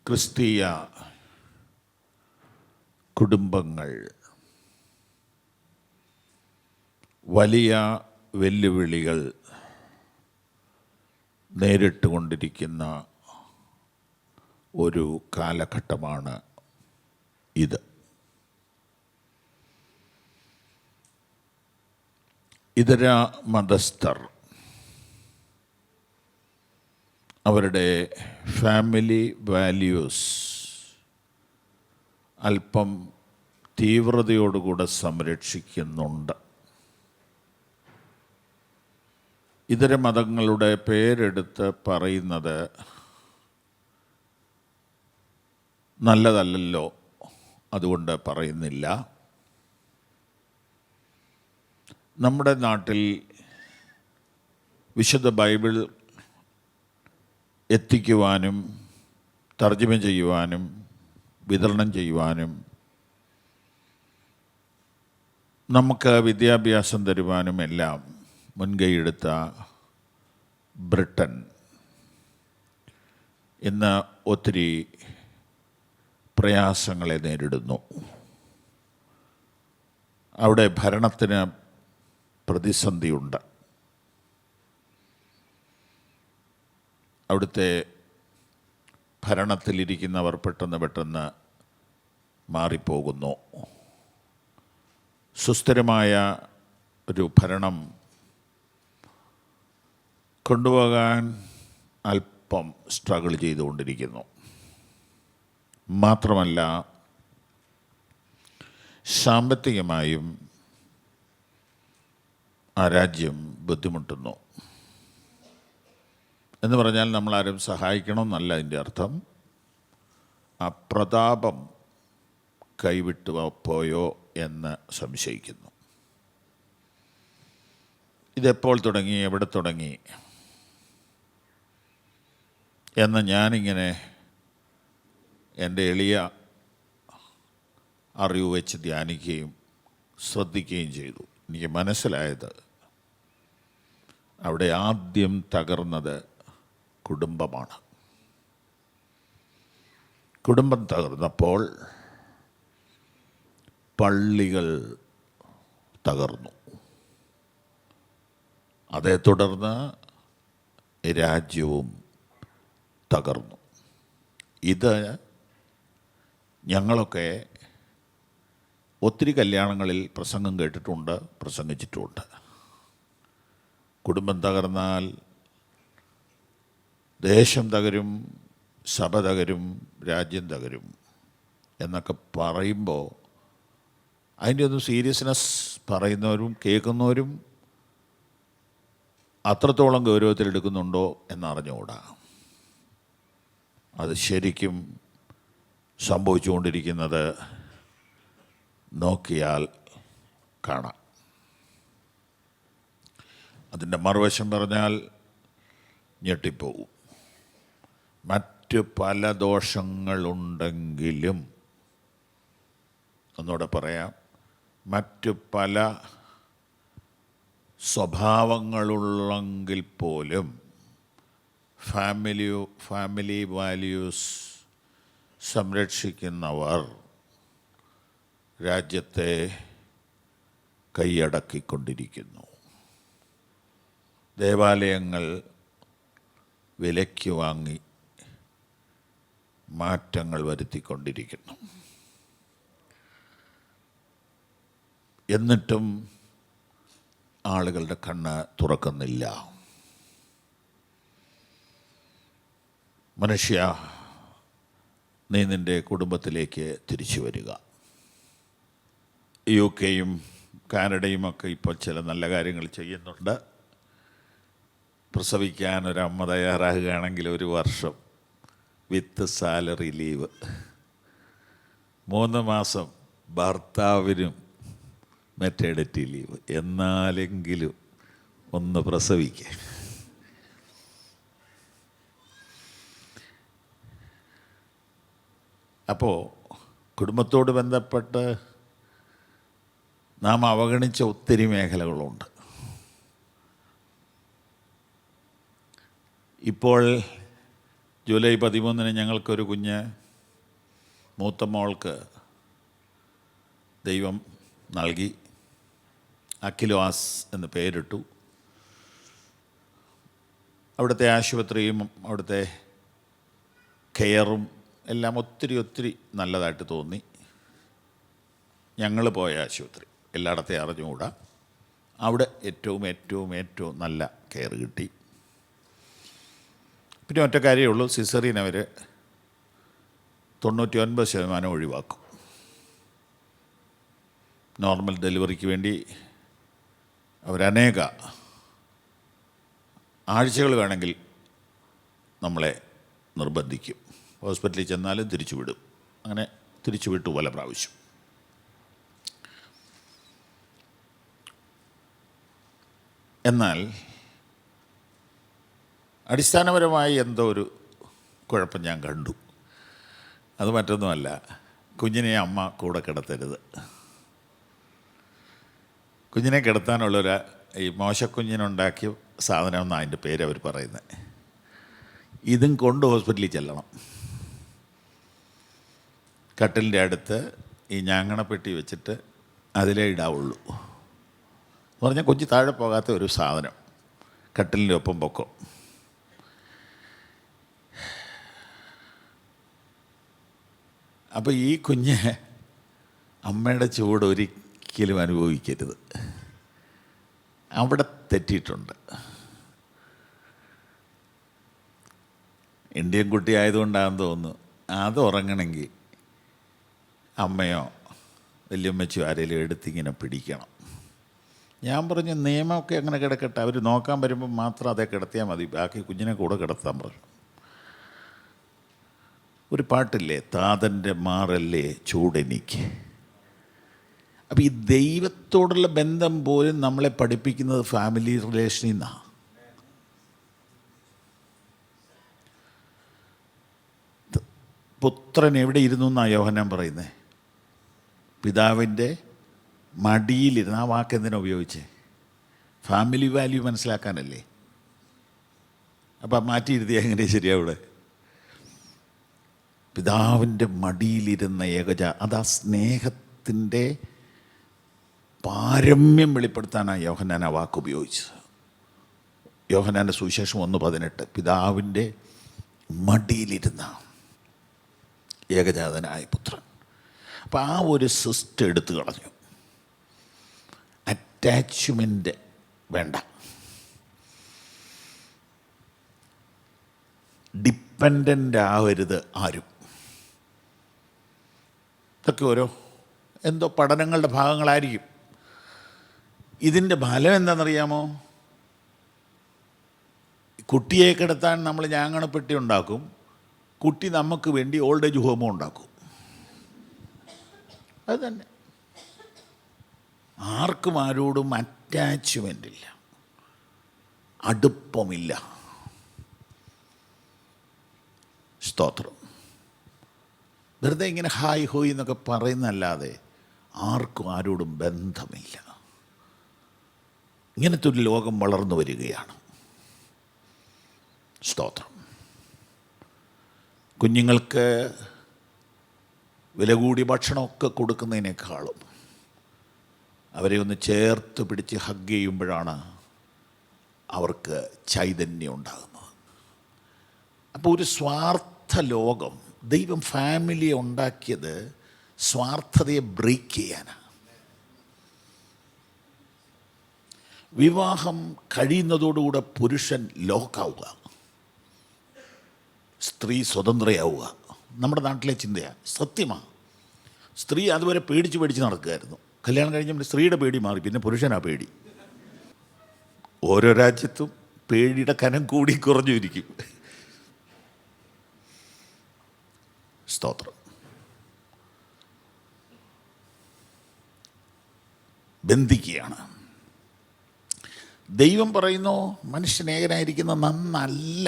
ക്രിസ്തീയ കുടുംബങ്ങൾ വലിയ വെല്ലുവിളികൾ നേരിട്ടുകൊണ്ടിരിക്കുന്ന ഒരു കാലഘട്ടമാണ് ഇത്. ഇതര മതസ്ഥർ അവരുടെ ഫാമിലി വാല്യൂസ് അല്പം തീവ്രതയോടുകൂടെ സംരക്ഷിക്കുന്നുണ്ട്. ഇതര മതങ്ങളുടെ പേരെടുത്ത് പറയുന്നത് നല്ലതല്ലല്ലോ, അതുകൊണ്ട് പറയുന്നില്ല. നമ്മുടെ നാട്ടിൽ വിശുദ്ധ ബൈബിൾ എത്തിക്കുവാനും തർജ്ജമ ചെയ്യുവാനും വിതരണം ചെയ്യുവാനും നമുക്ക് വിദ്യാഭ്യാസം തരുവാനും എല്ലാം മുൻകൈയെടുത്ത ബ്രിട്ടൻ ഇന്ന് ഒത്തിരി പ്രയാസങ്ങളെ നേരിടുന്നു. അവിടെ ഭരണത്തിന് പ്രതിസന്ധിയുണ്ട്. അവിടുത്തെ ഭരണത്തിലിരിക്കുന്നവർ പെട്ടെന്ന് മാറിപ്പോകുന്നു. സുസ്ഥിരമായ ഒരു ഭരണം കൊണ്ടുപോകാൻ അല്പം സ്ട്രഗിൾ ചെയ്തുകൊണ്ടിരിക്കുന്നു. മാത്രമല്ല, സാമ്പത്തികമായും ആ രാജ്യം ബുദ്ധിമുട്ടുന്നു. എന്ന് പറഞ്ഞാൽ നമ്മളാരും സഹായിക്കണമെന്നല്ല അതിൻ്റെ അർത്ഥം. ആ പ്രതാപം കൈവിട്ടു പോയോ എന്ന് സംശയിക്കുന്നു. ഇതെപ്പോൾ തുടങ്ങി, എവിടെ തുടങ്ങി എന്ന് ഞാനിങ്ങനെ എൻ്റെ എളിയ അറിവ് വെച്ച് ധ്യാനിക്കുകയും ശ്രദ്ധിക്കുകയും ചെയ്തു. എനിക്ക് മനസ്സിലായത് അവിടെ ആദ്യം തകർന്നത് കുടുംബമാണ്. കുടുംബം തകർന്നപ്പോൾ പള്ളികൾ തകർന്നു. അതേ തുടർന്ന് രാജ്യവും തകർന്നു. ഇത് ഞങ്ങളൊക്കെ ഒത്തിരി കല്യാണങ്ങളിൽ പ്രസംഗം കേട്ടിട്ടുണ്ട്, പ്രസംഗിച്ചിട്ടുമുണ്ട്. കുടുംബം തകർന്നാൽ ദേശം തകരും, സഭ തകരും, രാജ്യം തകരും എന്നൊക്കെ പറയുമ്പോൾ അതിൻ്റെ ഒന്നും സീരിയസ്നെസ് പറയുന്നവരും കേൾക്കുന്നവരും അത്രത്തോളം ഗൗരവത്തിലെടുക്കുന്നുണ്ടോ എന്നറിഞ്ഞുകൂടാ. അത് ശരിക്കും സംഭവിച്ചുകൊണ്ടിരിക്കുന്നത് നോക്കിയാൽ കാണാം. അതിൻ്റെ മറുവശം പറഞ്ഞാൽ ഞെട്ടിപ്പോവും. മറ്റ് പല ദോഷങ്ങളുണ്ടെങ്കിലും, ഒന്നുകൂടെ പറയാം, മറ്റ് പല സ്വഭാവങ്ങളുള്ളെങ്കിൽ പോലും ഫാമിലി വാല്യൂസ് സംരക്ഷിക്കുന്നവർ രാജ്യത്തെ കൈയടക്കിക്കൊണ്ടിരിക്കുന്നു. ദേവാലയങ്ങൾ വിലയ്ക്ക് വാങ്ങി മാറ്റങ്ങൾ വരുത്തിക്കൊണ്ടിരിക്കുന്നു. എന്നിട്ടും ആളുകളുടെ കണ്ണ് തുറക്കുന്നില്ല. മനുഷ്യ, നീ നിൻ്റെ കുടുംബത്തിലേക്ക് തിരിച്ചു വരിക. UK-യും കാനഡയുമൊക്കെ ഇപ്പോൾ ചില നല്ല കാര്യങ്ങൾ ചെയ്യുന്നുണ്ട്. പ്രസവിക്കാൻ ഒരമ്മ തയ്യാറാകുകയാണെങ്കിൽ 1 വർഷം വിത്ത് സാലറി ലീവ്, 3 മാസം ഭർത്താവിനും മെറ്റേണിറ്റി ലീവ്, എന്നാലെങ്കിലും ഒന്ന് പ്രസവിക്കുക. അപ്പോൾ കുടുംബത്തോട് ബന്ധപ്പെട്ട് നാം അവഗണിച്ച ഒത്തിരി മേഖലകളുണ്ട്. ഇപ്പോൾ ജൂലൈ 13 ഞങ്ങൾക്കൊരു കുഞ്ഞ്, മൂത്ത മോൾക്ക് ദൈവം നൽകി. അഖിലോസ് എന്ന് പേരിട്ടു. അവിടുത്തെ ആശുപത്രിയും അവിടുത്തെ കെയറും എല്ലാം ഒത്തിരി നല്ലതായിട്ട് തോന്നി. ഞങ്ങൾ പോയ ആശുപത്രി എല്ലായിടത്തെയും അറിഞ്ഞുകൂടാ. അവിടെ ഏറ്റവും നല്ല കെയർ കിട്ടി. പിന്നെ ഒറ്റ കാര്യമേ ഉള്ളൂ, സിസറിയൻ അവർ 99% ഒഴിവാക്കും. നോർമൽ ഡെലിവറിക്ക് വേണ്ടി അവരനേക ആഴ്ചകൾ വേണമെങ്കിൽ നമ്മളെ നിർബന്ധിക്കും. ഹോസ്പിറ്റലിൽ ചെന്നാലും തിരിച്ചു വിടും. അങ്ങനെ തിരിച്ചു വിട്ടു പല പ്രാവശ്യം. എന്നാൽ അടിസ്ഥാനപരമായി എന്തോ ഒരു കുഴപ്പം ഞാൻ കണ്ടു. അത് മറ്റൊന്നുമല്ല, കുഞ്ഞിനെ അമ്മ കൂടെ കിടത്തരുത്. കുഞ്ഞിനെ കിടത്താനുള്ളൊരു ഈ മോശക്കുഞ്ഞിനുണ്ടാക്കിയ സാധനം എന്നാണ് അതിൻ്റെ പേര് അവർ പറയുന്നത്. ഇതും കൊണ്ട് ഹോസ്പിറ്റലിൽ ചെല്ലണം. കട്ടിലിൻ്റെ അടുത്ത് ഈ ഞാങ്ങണപ്പെട്ടി വെച്ചിട്ട് അതിലേ ഇടാവുള്ളൂ. എന്ന് പറഞ്ഞാൽ കൊഞ്ച് താഴെ പോകാത്ത ഒരു സാധനം കട്ടിലിൻ്റെ ഒപ്പം പൊക്കം. അപ്പോൾ ഈ കുഞ്ഞ് അമ്മയുടെ ചൂട് ഒരിക്കലും അനുഭവിക്കരുത്. അവിടെ തെറ്റിയിട്ടുണ്ട്. ഇന്ത്യൻ കുട്ടി ആയതുകൊണ്ടാണെന്ന് തോന്നുന്നു. അത് ഉറങ്ങണമെങ്കിൽ അമ്മയോ വല്യമ്മച്ചോ ആരെങ്കിലും എടുത്തിങ്ങനെ പിടിക്കണം. ഞാൻ പറഞ്ഞു, നിയമമൊക്കെ അങ്ങനെ കിടക്കട്ടെ, അവർ നോക്കാൻ വരുമ്പോൾ മാത്രം അതേ കിടത്തിയാൽ മതി, ബാക്കി കുഞ്ഞിനെ കൂടെ കിടത്താൻ പറഞ്ഞു. ഒരു പാട്ടില്ലേ, താതൻ്റെ മാറല്ലേ ചൂടെനിക്ക്. അപ്പം ഈ ദൈവത്തോടുള്ള ബന്ധം പോലും നമ്മളെ പഠിപ്പിക്കുന്നത് ഫാമിലി റിലേഷനിൽ നിന്നാണ്. പുത്രൻ എവിടെ ഇരുന്നു എന്നാണ് യോഹന്നാൻ പറയുന്നത്? പിതാവിൻ്റെ മടിയിലിരുന്ന്. ആ വാക്ക് എന്തിനാ ഉപയോഗിച്ചേ? Family value മനസ്സിലാക്കാനല്ലേ. അപ്പം മാറ്റിയിരുത്തിയാൽ എങ്ങനെയാണ് ശരിയാവിടെ? പിതാവിൻ്റെ മടിയിലിരുന്ന ഏകജ, അതാ സ്നേഹത്തിൻ്റെ പാരമ്യം വെളിപ്പെടുത്താനാണ് യോഹന്നാൻ ആ വാക്ക് ഉപയോഗിച്ചത്. യോഹന്നാൻ്റെ സുവിശേഷം 1:18, പിതാവിൻ്റെ മടിയിലിരുന്ന ഏകജാതനായ പുത്രൻ. അപ്പം ആ ഒരു സിസ്റ്റം എടുത്തു കളഞ്ഞു. അറ്റാച്ച്മെൻ്റ് വേണ്ട, ഡിപ്പെൻഡൻ്റ് ആവരുത് ആരും. ഇതൊക്കെ ഓരോ എന്തോ പഠനങ്ങളുടെ ഭാഗങ്ങളായിരിക്കും. ഇതിൻ്റെ ഫലം എന്താണെന്നറിയാമോ? കുട്ടിയെ കിടത്താൻ നമ്മൾ ഞാങ്ങണപ്പെട്ടി ഉണ്ടാക്കും, കുട്ടി നമുക്ക് വേണ്ടി ഓൾഡ് ഏജ് ഹോമോ ഉണ്ടാക്കും. അത് തന്നെ. ആർക്കും ആരോടും അറ്റാച്ച്മെൻ്റ് ഇല്ല, അടുപ്പമില്ല. സ്തോത്രം. വെറുതെ ഇങ്ങനെ ഹായ് ഹോയ് എന്നൊക്കെ പറയുന്നതല്ലാതെ ആർക്കും ആരോടും ബന്ധമില്ല. ഇങ്ങനത്തെ ഒരു ലോകം വളർന്നു വരികയാണ്. സ്തോത്രം. കുഞ്ഞുങ്ങൾക്ക് വില കൂടിയ ഭക്ഷണമൊക്കെ കൊടുക്കുന്നതിനേക്കാളും അവരെ ഒന്ന് ചേർത്ത് പിടിച്ച് ഹഗ് ചെയ്യുമ്പോഴാണ് അവർക്ക് ചൈതന്യം ഉണ്ടാകുന്നത്. അപ്പോൾ ഒരു സ്വാർത്ഥ ലോകം, ദൈവം ഫാമിലിയെ ഉണ്ടാക്കിയത് സ്വാർത്ഥതയെ ബ്രേക്ക് ചെയ്യാനാണ്. വിവാഹം കഴിയുന്നതോടുകൂടെ പുരുഷൻ ലോക്കാവുക, സ്ത്രീ സ്വതന്ത്രയാവുക. നമ്മുടെ നാട്ടിലെ ചിന്തയാണ്, സത്യമാണ്. സ്ത്രീ അതുവരെ പേടിച്ച് നടക്കുകയായിരുന്നു. കല്യാണം കഴിഞ്ഞപ്പോൾ സ്ത്രീയുടെ പേടി മാറി, പിന്നെ പുരുഷനാ പേടി. ഓരോ രാജ്യത്തും പേടിയുടെ കനം കൂടി കുറഞ്ഞു ഇരിക്കും. സ്തോത്രം. ബന്ധിക്കുകയാണ്. ദൈവം പറയുന്നു മനുഷ്യൻ ഏകനായിരിക്കുന്ന നന്നല്ല,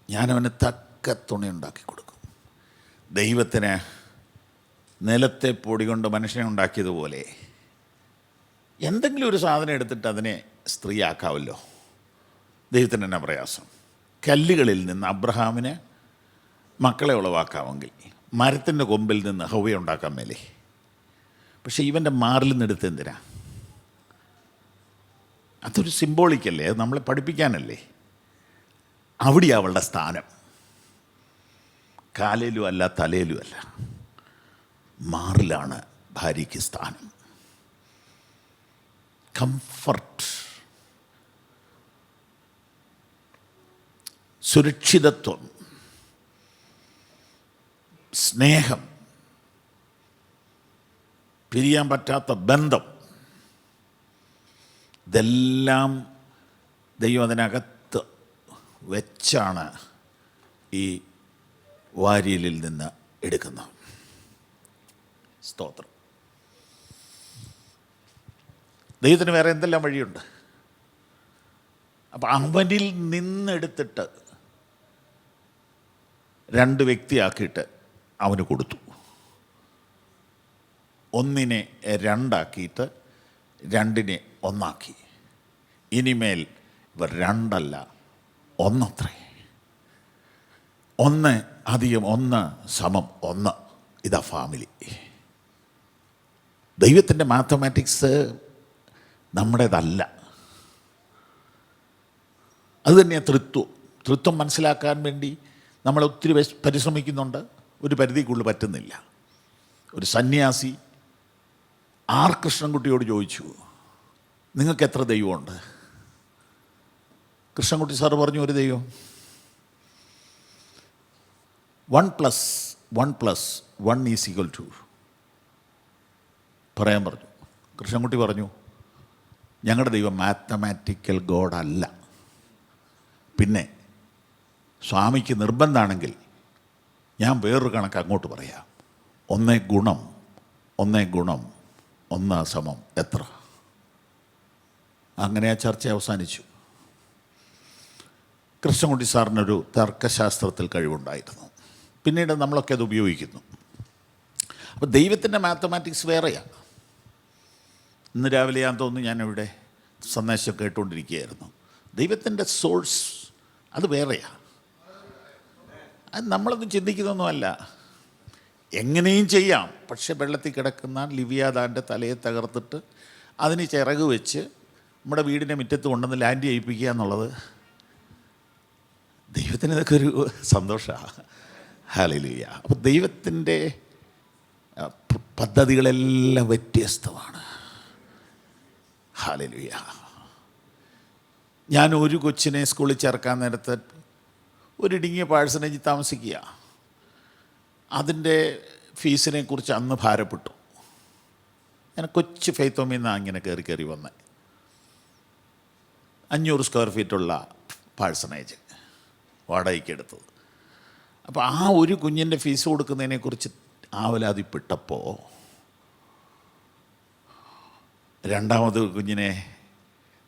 ഞാനവന് തക്ക തുണി ഉണ്ടാക്കി കൊടുക്കും. ദൈവത്തിന് നിലത്തെ പൊടി കൊണ്ട് മനുഷ്യനെ ഉണ്ടാക്കിയതുപോലെ എന്തെങ്കിലും ഒരു സാധനം എടുത്തിട്ട് അതിനെ സ്ത്രീയാക്കാമല്ലോ. ദൈവത്തിന് എന്നാ പ്രയാസം? കല്ലുകളിൽ നിന്ന് അബ്രഹാമിന് മക്കളെ ഉളവാക്കാമെങ്കിൽ മരത്തിൻ്റെ കൊമ്പിൽ നിന്ന് ഹൗവയെ ഉണ്ടാക്കാൻ മേലേ. പക്ഷേ ഇവൻ്റെ മാറിൽ നിന്നെടുത്ത് എന്തിനാ? അതൊരു സിംബോളിക്കല്ലേ, അത് നമ്മളെ പഠിപ്പിക്കാനല്ലേ. അവിടെ അവളുടെ സ്ഥാനം കാലിലും അല്ല തലയിലും അല്ല, മാറിലാണ് ഭാര്യയ്ക്ക് സ്ഥാനം. കംഫർട്ട്, സുരക്ഷിതത്വം, സ്നേഹം, പിരിയാൻ പറ്റാത്ത ബന്ധം, ഇതെല്ലാം ദൈവം അതിനകത്ത് വെച്ചാണ് ഈ വാരിയലിൽ നിന്ന് എടുക്കുന്നത്. സ്തോത്രം. ദൈവത്തിന് വേറെ എന്തെല്ലാം വഴിയുണ്ട്. അപ്പം അവനിൽ നിന്നെടുത്തിട്ട് 2 വ്യക്തിയാക്കിയിട്ട് അവന് കൊടുത്തു. ഒന്നിനെ 2 ആക്കിയിട്ട് 2നെ 1 ആക്കി. ഇനിമേൽ ഇവർ 2 അല്ല 1 അത്രേ. 1 അധികം 1 സമം 1. ഇതാ ഫാമിലി. ദൈവത്തിൻ്റെ മാത്തമാറ്റിക്സ് നമ്മുടേതല്ല. അതുതന്നെയാണ് തൃത്വം മനസ്സിലാക്കാൻ വേണ്ടി നമ്മൾ ഒത്തിരി പരിശ്രമിക്കുന്നുണ്ട്. ഒരു പരിധിക്കുള്ളിൽ പറ്റുന്നില്ല. ഒരു സന്യാസി ആർ കൃഷ്ണൻകുട്ടിയോട് ചോദിച്ചു, നിങ്ങൾക്ക് എത്ര ദൈവമുണ്ട്? കൃഷ്ണൻകുട്ടി സാറ് പറഞ്ഞു, ഒരു ദൈവം. 1 + 1 + 1 = 2 പറയാൻ പറഞ്ഞു. കൃഷ്ണൻകുട്ടി പറഞ്ഞു, ഞങ്ങളുടെ ദൈവം മാത്തമാറ്റിക്കൽ ഗോഡല്ല. പിന്നെ സ്വാമിക്ക് നിർബന്ധമാണെങ്കിൽ ഞാൻ വേറൊരു കണക്ക് അങ്ങോട്ട് പറയാം. 1 ഗുണം 1 സമം എത്ര? അങ്ങനെ ആ ചർച്ച അവസാനിച്ചു. കൃഷ്ണൻകുട്ടി സാറിനൊരു തർക്കശാസ്ത്രത്തിൽ കഴിവുണ്ടായിരുന്നു. പിന്നീട് നമ്മളൊക്കെ അത് ഉപയോഗിക്കുന്നു. അപ്പോൾ ദൈവത്തിൻ്റെ മാത്തമാറ്റിക്സ് വേറെയാണ്. ഇന്ന് രാവിലെ ഞാൻ തോന്നുന്നു ഞാനിവിടെ സന്ദേശം കേട്ടുകൊണ്ടിരിക്കുകയായിരുന്നു. ദൈവത്തിൻ്റെ സോഴ്സ് അത് വേറെയാണ്. അത് നമ്മളൊന്നും ചിന്തിക്കുന്നൊന്നുമല്ല. എങ്ങനെയും ചെയ്യാം. പക്ഷെ വെള്ളത്തിൽ കിടക്കുന്ന ലിവിയാദാൻ്റെ തലയെ തകർത്തിട്ട് അതിന് ചിറക് വെച്ച് നമ്മുടെ വീടിൻ്റെ മുറ്റത്ത് കൊണ്ടുവന്ന് ലാൻഡ് ചെയ്യിപ്പിക്കുക എന്നുള്ളത് ദൈവത്തിന് ഇതൊക്കെ ഒരു സന്തോഷമാണ്. ഹല്ലേലൂയ. അപ്പോൾ ദൈവത്തിൻ്റെ പദ്ധതികളെല്ലാം വ്യത്യസ്തമാണ്. ഹല്ലേലൂയ. ഞാൻ ഒരു കൊച്ചിനെ സ്കൂളിൽ ചേർക്കാൻ നേരത്ത് ഒരിടുങ്ങിയ പാഴ്സനേജിൽ താമസിക്കുക. അതിൻ്റെ ഫീസിനെ കുറിച്ച് അന്ന് ഭാരപ്പെട്ടു. ഞാൻ കൊച്ചു ഫെയ്ത്തോമിന്നാണ് ഇങ്ങനെ കയറി വന്നത്. 500 സ്ക്വയർ ഫീറ്റുള്ള പാഴ്സനേജ് വാടകയ്ക്ക് എടുത്തത്. അപ്പോൾ ആ ഒരു കുഞ്ഞിൻ്റെ ഫീസ് കൊടുക്കുന്നതിനെക്കുറിച്ച് ആവലാതിപ്പെട്ടപ്പോൾ രണ്ടാമത് കുഞ്ഞിനെ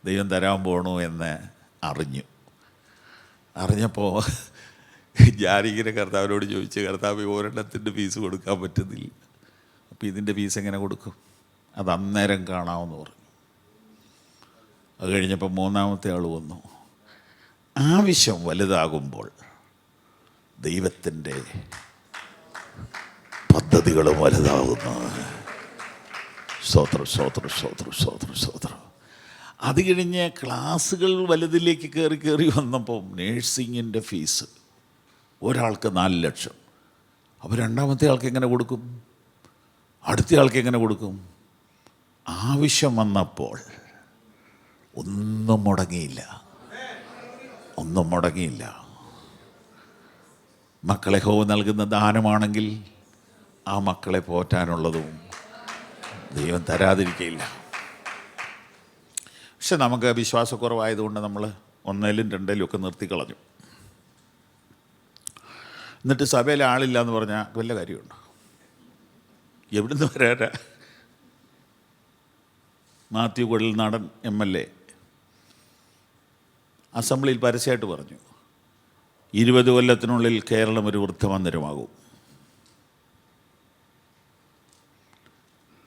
ദൈവം തരാൻ പോകണു എന്ന് അറിഞ്ഞപ്പോൾ ഞാനിങ്ങനെ കർത്താവിനോട് ചോദിച്ചു, കർത്താവ് ഒരെണ്ണത്തിൻ്റെ ഫീസ് കൊടുക്കാൻ പറ്റുന്നില്ല, അപ്പോൾ ഇതിൻ്റെ ഫീസ് എങ്ങനെ കൊടുക്കും? അത് അന്നേരം കാണാമെന്ന് പറഞ്ഞു. അത് കഴിഞ്ഞപ്പോൾ 3ാമത്തെ ആൾ വന്നു. ആവശ്യം വലുതാകുമ്പോൾ ദൈവത്തിൻ്റെ പദ്ധതികളും വലുതാകുന്നു. സ്തോത്രം. അത് കഴിഞ്ഞ് ക്ലാസ്സുകൾ വലുതിലേക്ക് കയറി വന്നപ്പോൾ നേഴ്സിങ്ങിൻ്റെ ഫീസ് ഒരാൾക്ക് 4 ലക്ഷം. അപ്പോൾ 2ാമത്തെ ആൾക്ക് എങ്ങനെ കൊടുക്കും? അടുത്ത ആൾക്ക് എങ്ങനെ കൊടുക്കും? ആവശ്യം വന്നപ്പോൾ ഒന്നും മുടങ്ങിയില്ല. മക്കളെ യഹോവ നൽകുന്ന ദാനമാണെങ്കിൽ ആ മക്കളെ പോറ്റാനുള്ളതും ദൈവം തരാതിരിക്കയില്ല. പക്ഷെ നമുക്ക് വിശ്വാസക്കുറവായതുകൊണ്ട് നമ്മൾ 1ലും 2ലും ഒക്കെ നിർത്തിക്കളഞ്ഞു. എന്നിട്ട് സഭയിൽ ആളില്ല എന്ന് പറഞ്ഞാൽ വല്ല കാര്യമുണ്ടോ? എവിടുന്ന് വരാനാ? മാത്യു കുഴൽനാടൻ MLA അസംബ്ലിയിൽ പരസ്യമായിട്ട് പറഞ്ഞു, 20 കൊല്ലത്തിനുള്ളിൽ കേരളം ഒരു വൃദ്ധമന്ദിരമാകും.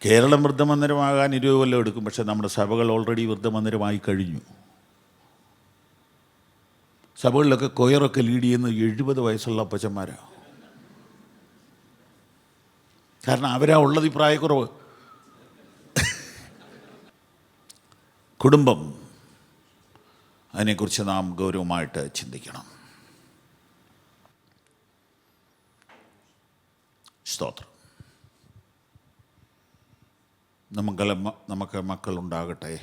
കേരളം വൃദ്ധമന്ദിരമാകാൻ 20 കൊല്ലം എടുക്കും. പക്ഷേ നമ്മുടെ സഭകൾ ഓൾറെഡി വൃദ്ധമന്ദിരമായി കഴിഞ്ഞു. സഭകളിലൊക്കെ കൊയറൊക്കെ ലീഡ് ചെയ്യുന്നത് 70 വയസ്സുള്ള അപ്പച്ചന്മാരാണ്. കാരണം അവരാ ഉള്ളത് ഈ പ്രായക്കുറവ്. കുടുംബം, അതിനെക്കുറിച്ച് നാം ഗൗരവമായിട്ട് ചിന്തിക്കണം. സ്തോത്രം. നമുക്ക് മക്കളുണ്ടാകട്ടെ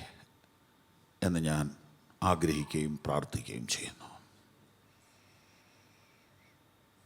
എന്ന് ഞാൻ ആഗ്രഹിക്കുകയും പ്രാർത്ഥിക്കുകയും ചെയ്യുന്നു.